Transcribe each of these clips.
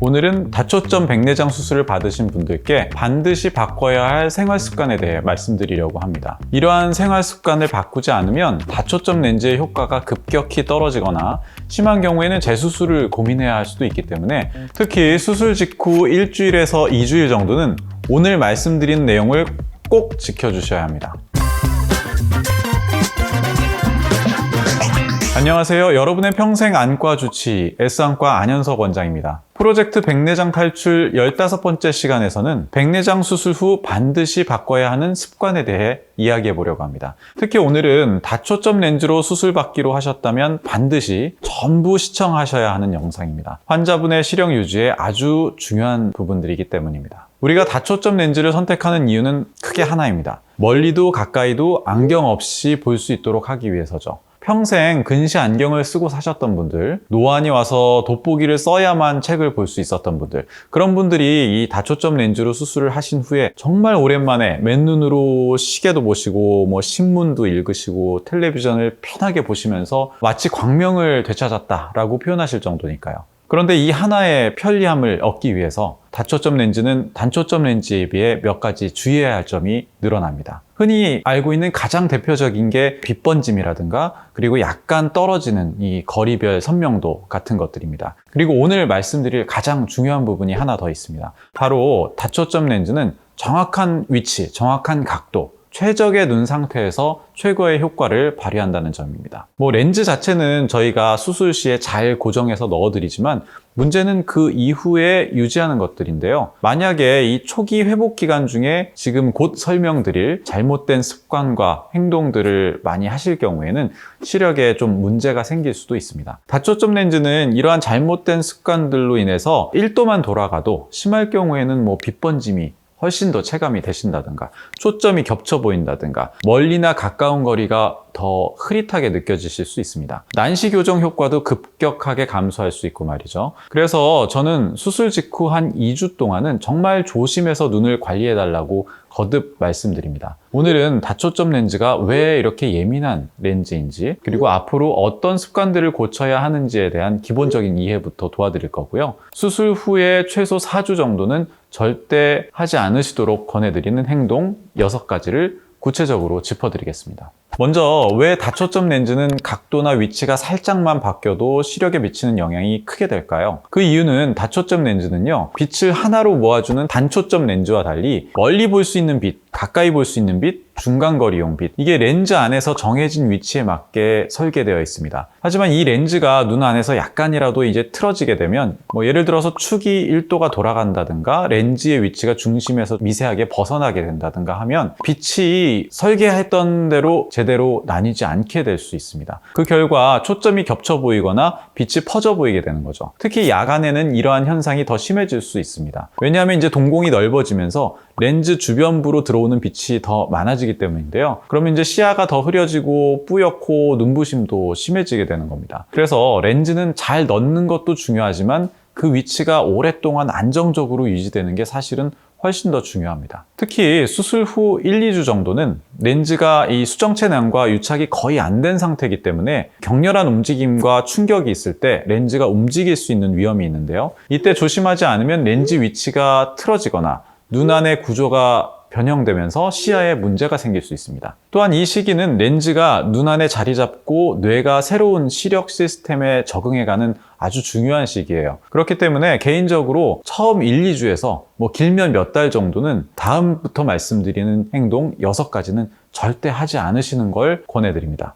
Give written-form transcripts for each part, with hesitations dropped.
오늘은 다초점 백내장 수술을 받으신 분들께 반드시 바꿔야 할 생활 습관에 대해 말씀드리려고 합니다. 이러한 생활 습관을 바꾸지 않으면 다초점 렌즈의 효과가 급격히 떨어지거나 심한 경우에는 재수술을 고민해야 할 수도 있기 때문에 특히 수술 직후 일주일에서 2주일 정도는 오늘 말씀드린 내용을 꼭 지켜주셔야 합니다. 안녕하세요. 여러분의 평생 안과 주치 S안과 안현석 원장입니다. 프로젝트 백내장 탈출 15번째 시간에서는 백내장 수술 후 반드시 바꿔야 하는 습관에 대해 이야기해 보려고 합니다. 특히 오늘은 다초점 렌즈로 수술 받기로 하셨다면 반드시 전부 시청하셔야 하는 영상입니다. 환자분의 시력 유지에 아주 중요한 부분들이기 때문입니다. 우리가 다초점 렌즈를 선택하는 이유는 크게 하나입니다. 멀리도 가까이도 안경 없이 볼 수 있도록 하기 위해서죠. 평생 근시 안경을 쓰고 사셨던 분들, 노안이 와서 돋보기를 써야만 책을 볼 수 있었던 분들, 그런 분들이 이 다초점 렌즈로 수술을 하신 후에 정말 오랜만에 맨눈으로 시계도 보시고 신문도 읽으시고 텔레비전을 편하게 보시면서 마치 광명을 되찾았다라고 표현하실 정도니까요. 그런데 이 하나의 편리함을 얻기 위해서 다초점 렌즈는 단초점 렌즈에 비해 몇 가지 주의해야 할 점이 늘어납니다. 흔히 알고 있는 가장 대표적인 게 빛 번짐이라든가 그리고 약간 떨어지는 이 거리별 선명도 같은 것들입니다. 그리고 오늘 말씀드릴 가장 중요한 부분이 하나 더 있습니다. 바로 다초점 렌즈는 정확한 위치, 정확한 각도, 최적의 눈 상태에서 최고의 효과를 발휘한다는 점입니다. 렌즈 자체는 저희가 수술 시에 잘 고정해서 넣어드리지만 문제는 그 이후에 유지하는 것들인데요. 만약에 이 초기 회복 기간 중에 지금 곧 설명드릴 잘못된 습관과 행동들을 많이 하실 경우에는 시력에 좀 문제가 생길 수도 있습니다. 다초점 렌즈는 이러한 잘못된 습관들로 인해서 1도만 돌아가도 심할 경우에는 빛 번짐이 훨씬 더 체감이 되신다든가 초점이 겹쳐 보인다든가 멀리나 가까운 거리가 더 흐릿하게 느껴지실 수 있습니다. 난시 교정 효과도 급격하게 감소할 수 있고 말이죠. 그래서 저는 수술 직후 한 2주 동안은 정말 조심해서 눈을 관리해 달라고 거듭 말씀드립니다. 오늘은 다초점 렌즈가 왜 이렇게 예민한 렌즈인지 그리고 앞으로 어떤 습관들을 고쳐야 하는지에 대한 기본적인 이해부터 도와드릴 거고요. 수술 후에 최소 4주 정도는 절대 하지 않으시도록 권해드리는 행동 6가지를 구체적으로 짚어드리겠습니다. 먼저 왜 다초점 렌즈는 각도나 위치가 살짝만 바뀌어도 시력에 미치는 영향이 크게 될까요? 그 이유는 다초점 렌즈는요, 빛을 하나로 모아주는 단초점 렌즈와 달리 멀리 볼 수 있는 빛, 가까이 볼 수 있는 빛, 중간거리용 빛, 이게 렌즈 안에서 정해진 위치에 맞게 설계되어 있습니다. 하지만 이 렌즈가 눈 안에서 약간이라도 이제 틀어지게 되면 예를 들어서 축이 1도가 돌아간다든가 렌즈의 위치가 중심에서 미세하게 벗어나게 된다든가 하면 빛이 설계했던 대로 제대로 나뉘지 않게 될 수 있습니다. 그 결과 초점이 겹쳐 보이거나 빛이 퍼져 보이게 되는 거죠. 특히 야간에는 이러한 현상이 더 심해질 수 있습니다. 왜냐하면 이제 동공이 넓어지면서 렌즈 주변부로 들어오는 빛이 더 많아지기 때문인데요. 그러면 이제 시야가 더 흐려지고 뿌옇고 눈부심도 심해지게 되는 겁니다. 그래서 렌즈는 잘 넣는 것도 중요하지만 그 위치가 오랫동안 안정적으로 유지되는 게 사실은 훨씬 더 중요합니다. 특히 수술 후 1, 2주 정도는 렌즈가 이 수정체량과 유착이 거의 안 된 상태이기 때문에 격렬한 움직임과 충격이 있을 때 렌즈가 움직일 수 있는 위험이 있는데요. 이때 조심하지 않으면 렌즈 위치가 틀어지거나 눈 안의 구조가 변형되면서 시야에 문제가 생길 수 있습니다. 또한 이 시기는 렌즈가 눈 안에 자리 잡고 뇌가 새로운 시력 시스템에 적응해가는 아주 중요한 시기예요. 그렇기 때문에 개인적으로 처음 1, 2주에서 길면 몇 달 정도는 다음부터 말씀드리는 행동 6가지는 절대 하지 않으시는 걸 권해드립니다.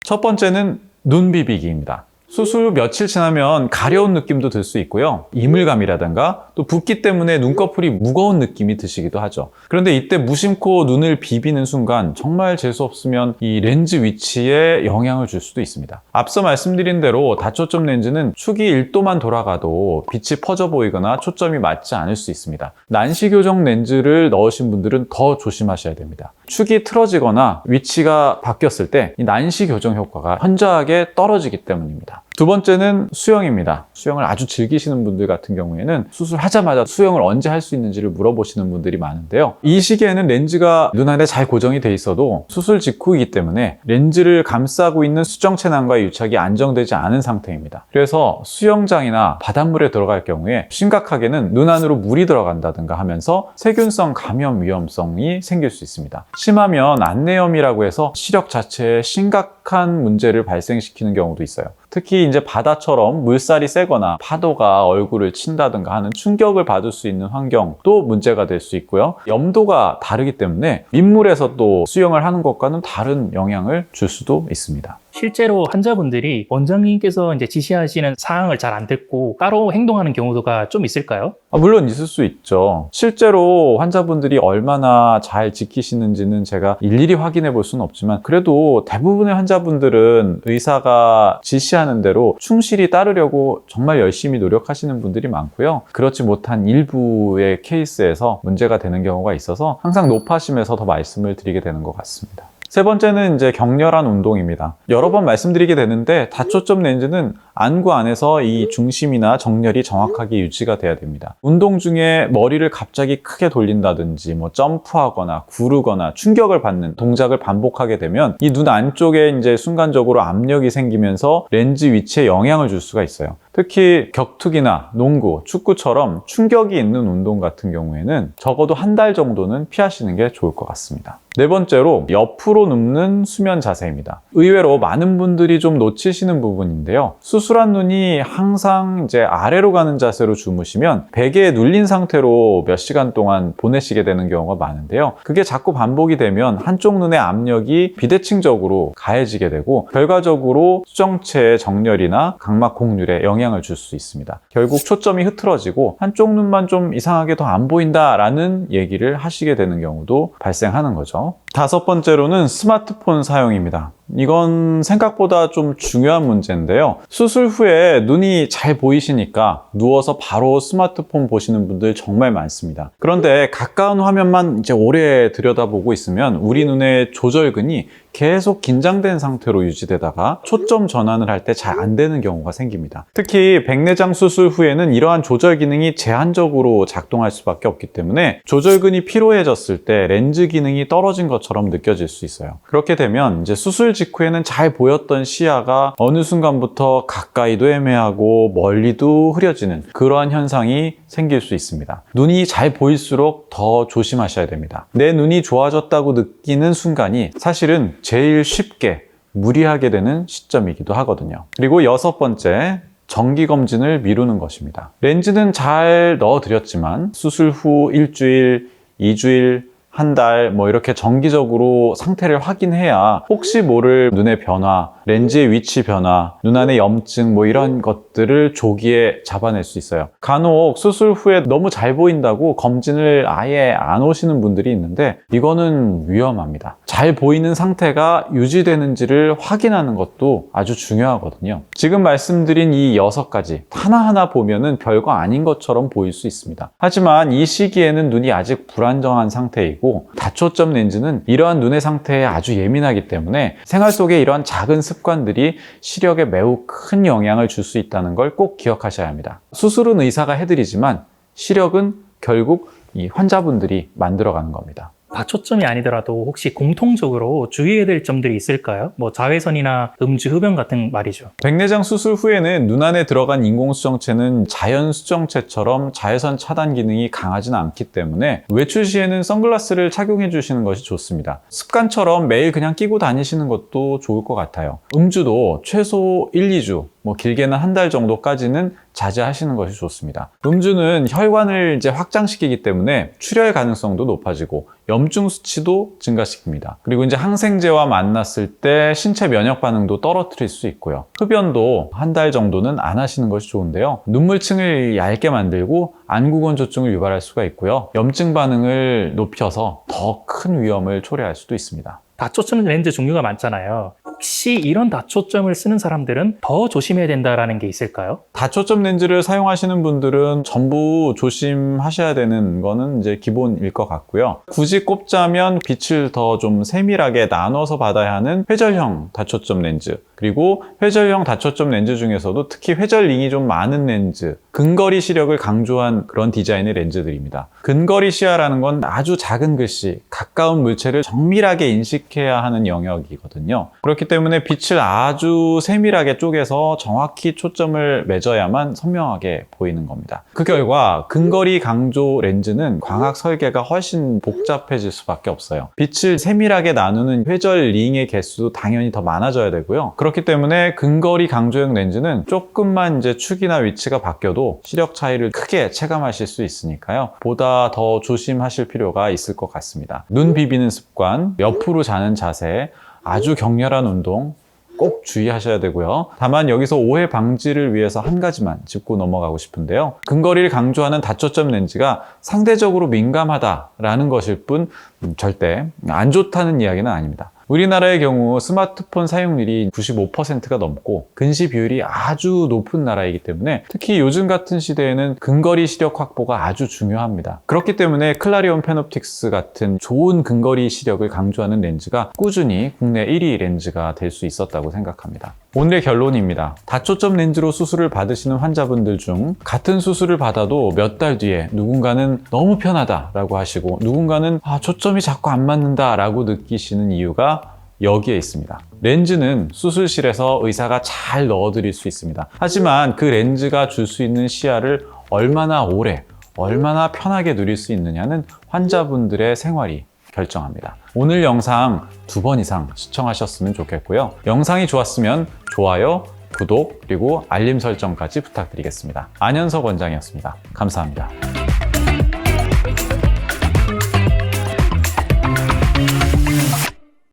첫 번째는 눈 비비기입니다. 수술 후 며칠 지나면 가려운 느낌도 들 수 있고요. 이물감이라든가 또 붓기 때문에 눈꺼풀이 무거운 느낌이 드시기도 하죠. 그런데 이때 무심코 눈을 비비는 순간 정말 재수 없으면 이 렌즈 위치에 영향을 줄 수도 있습니다. 앞서 말씀드린 대로 다초점 렌즈는 축이 1도만 돌아가도 빛이 퍼져 보이거나 초점이 맞지 않을 수 있습니다. 난시 교정 렌즈를 넣으신 분들은 더 조심하셔야 됩니다. 축이 틀어지거나 위치가 바뀌었을 때 이 난시 교정 효과가 현저하게 떨어지기 때문입니다. 두 번째는 수영입니다. 수영을 아주 즐기시는 분들 같은 경우에는 수술하자마자 수영을 언제 할 수 있는지를 물어보시는 분들이 많은데요. 이 시기에는 렌즈가 눈 안에 잘 고정이 돼 있어도 수술 직후이기 때문에 렌즈를 감싸고 있는 수정체낭과의 유착이 안정되지 않은 상태입니다. 그래서 수영장이나 바닷물에 들어갈 경우에 심각하게는 눈 안으로 물이 들어간다든가 하면서 세균성 감염 위험성이 생길 수 있습니다. 심하면 안내염이라고 해서 시력 자체에 심각한 문제를 발생시키는 경우도 있어요. 특히 이제 바다처럼 물살이 세거나 파도가 얼굴을 친다든가 하는 충격을 받을 수 있는 환경도 문제가 될 수 있고요. 염도가 다르기 때문에 민물에서 또 수영을 하는 것과는 다른 영향을 줄 수도 있습니다. 실제로 환자분들이 원장님께서 이제 지시하시는 사항을 잘 안 듣고 따로 행동하는 경우가 좀 있을까요? 물론 있을 수 있죠. 실제로 환자분들이 얼마나 잘 지키시는지는 제가 일일이 확인해 볼 수는 없지만 그래도 대부분의 환자분들은 의사가 지시하는 대로 충실히 따르려고 정말 열심히 노력하시는 분들이 많고요. 그렇지 못한 일부의 케이스에서 문제가 되는 경우가 있어서 항상 높아심에서 더 말씀을 드리게 되는 것 같습니다. 세 번째는 이제 격렬한 운동입니다. 여러 번 말씀드리게 되는데 다초점 렌즈는 안구 안에서 이 중심이나 정렬이 정확하게 유지가 돼야 됩니다. 운동 중에 머리를 갑자기 크게 돌린다든지 점프하거나 구르거나 충격을 받는 동작을 반복하게 되면 이 눈 안쪽에 이제 순간적으로 압력이 생기면서 렌즈 위치에 영향을 줄 수가 있어요. 특히 격투기나 농구, 축구처럼 충격이 있는 운동 같은 경우에는 적어도 한 달 정도는 피하시는 게 좋을 것 같습니다. 네 번째로 옆으로 눕는 수면 자세입니다. 의외로 많은 분들이 좀 놓치시는 부분인데요. 수술한 눈이 항상 이제 아래로 가는 자세로 주무시면 베개에 눌린 상태로 몇 시간 동안 보내시게 되는 경우가 많은데요. 그게 자꾸 반복이 되면 한쪽 눈의 압력이 비대칭적으로 가해지게 되고 결과적으로 수정체의 정렬이나 각막 곡률에 영향을 줄 수 있습니다. 결국 초점이 흐트러지고 한쪽 눈만 좀 이상하게 더 안 보인다라는 얘기를 하시게 되는 경우도 발생하는 거죠. 다섯 번째로는 스마트폰 사용입니다. 이건 생각보다 좀 중요한 문제인데요. 수술 후에 눈이 잘 보이시니까 누워서 바로 스마트폰 보시는 분들 정말 많습니다. 그런데 가까운 화면만 이제 오래 들여다보고 있으면 우리 눈의 조절근이 계속 긴장된 상태로 유지되다가 초점 전환을 할 때 잘 안 되는 경우가 생깁니다. 특히 백내장 수술 후에는 이러한 조절 기능이 제한적으로 작동할 수밖에 없기 때문에 조절근이 피로해졌을 때 렌즈 기능이 떨어진 것처럼 느껴질 수 있어요. 그렇게 되면 이제 수술 직후에는 잘 보였던 시야가 어느 순간부터 가까이도 애매하고 멀리도 흐려지는 그러한 현상이 생길 수 있습니다. 눈이 잘 보일수록 더 조심하셔야 됩니다. 내 눈이 좋아졌다고 느끼는 순간이 사실은 제일 쉽게 무리하게 되는 시점이기도 하거든요. 그리고 여섯 번째, 정기검진을 미루는 것입니다. 렌즈는 잘 넣어드렸지만 수술 후 일주일, 2주일, 한 달 이렇게 정기적으로 상태를 확인해야 혹시 모를 눈의 변화, 렌즈의 위치 변화, 눈 안의 염증 이런 것들을 조기에 잡아낼 수 있어요. 간혹 수술 후에 너무 잘 보인다고 검진을 아예 안 오시는 분들이 있는데 이거는 위험합니다. 잘 보이는 상태가 유지되는지를 확인하는 것도 아주 중요하거든요. 지금 말씀드린 이 6가지 하나하나 보면은 별거 아닌 것처럼 보일 수 있습니다. 하지만 이 시기에는 눈이 아직 불안정한 상태이고 다초점 렌즈는 이러한 눈의 상태에 아주 예민하기 때문에 생활 속에 이러한 작은 습관들이 시력에 매우 큰 영향을 줄 수 있다는 걸 꼭 기억하셔야 합니다. 수술은 의사가 해드리지만 시력은 결국 이 환자분들이 만들어가는 겁니다. 다초점이 아니더라도 혹시 공통적으로 주의해야 될 점들이 있을까요? 자외선이나 음주, 흡연 같은 말이죠. 백내장 수술 후에는 눈 안에 들어간 인공수정체는 자연 수정체처럼 자외선 차단 기능이 강하지는 않기 때문에 외출 시에는 선글라스를 착용해 주시는 것이 좋습니다. 습관처럼 매일 그냥 끼고 다니시는 것도 좋을 것 같아요. 음주도 최소 1, 2주, 길게는 한 달 정도까지는 자제하시는 것이 좋습니다. 음주는 혈관을 이제 확장시키기 때문에 출혈 가능성도 높아지고 염증 수치도 증가시킵니다. 그리고 이제 항생제와 만났을 때 신체 면역 반응도 떨어뜨릴 수 있고요. 흡연도 한 달 정도는 안 하시는 것이 좋은데요. 눈물층을 얇게 만들고 안구건조증을 유발할 수가 있고요. 염증 반응을 높여서 더 큰 위험을 초래할 수도 있습니다. 다초점 렌즈 종류가 많잖아요. 혹시 이런 다초점을 쓰는 사람들은 더 조심해야 된다라는 게 있을까요? 다초점 렌즈를 사용하시는 분들은 전부 조심하셔야 되는 거는 이제 기본일 것 같고요. 굳이 꼽자면 빛을 더 좀 세밀하게 나눠서 받아야 하는 회절형 다초점 렌즈, 그리고 회절형 다초점 렌즈 중에서도 특히 회절링이 좀 많은 렌즈, 근거리 시력을 강조한 그런 디자인의 렌즈들입니다. 근거리 시야라는 건 아주 작은 글씨, 가까운 물체를 정밀하게 인식해야 하는 영역이거든요. 그렇기 때문에 빛을 아주 세밀하게 쪼개서 정확히 초점을 맺어야만 선명하게 보이는 겁니다. 그 결과 근거리 강조 렌즈는 광학 설계가 훨씬 복잡해질 수밖에 없어요. 빛을 세밀하게 나누는 회절링의 개수도 당연히 더 많아져야 되고요. 그렇기 때문에 근거리 강조형 렌즈는 조금만 이제 축이나 위치가 바뀌어도 시력 차이를 크게 체감하실 수 있으니까요. 보다 더 조심하실 필요가 있을 것 같습니다. 눈 비비는 습관, 옆으로 자는 자세, 아주 격렬한 운동 꼭 주의하셔야 되고요. 다만 여기서 오해 방지를 위해서 한 가지만 짚고 넘어가고 싶은데요. 근거리를 강조하는 다초점 렌즈가 상대적으로 민감하다라는 것일 뿐 절대 안 좋다는 이야기는 아닙니다. 우리나라의 경우 스마트폰 사용률이 95%가 넘고 근시 비율이 아주 높은 나라이기 때문에 특히 요즘 같은 시대에는 근거리 시력 확보가 아주 중요합니다. 그렇기 때문에 클라리온 페놉틱스 같은 좋은 근거리 시력을 강조하는 렌즈가 꾸준히 국내 1위 렌즈가 될 수 있었다고 생각합니다. 오늘의 결론입니다. 다초점 렌즈로 수술을 받으시는 환자분들 중 같은 수술을 받아도 몇 달 뒤에 누군가는 너무 편하다라고 하시고 누군가는 초점이 자꾸 안 맞는다라고 느끼시는 이유가 여기에 있습니다. 렌즈는 수술실에서 의사가 잘 넣어드릴 수 있습니다. 하지만 그 렌즈가 줄 수 있는 시야를 얼마나 오래, 얼마나 편하게 누릴 수 있느냐는 환자분들의 생활이 결정합니다. 오늘 영상 2번 이상 시청하셨으면 좋겠고요. 영상이 좋았으면 좋아요, 구독, 그리고 알림 설정까지 부탁드리겠습니다. 안현석 원장이었습니다. 감사합니다.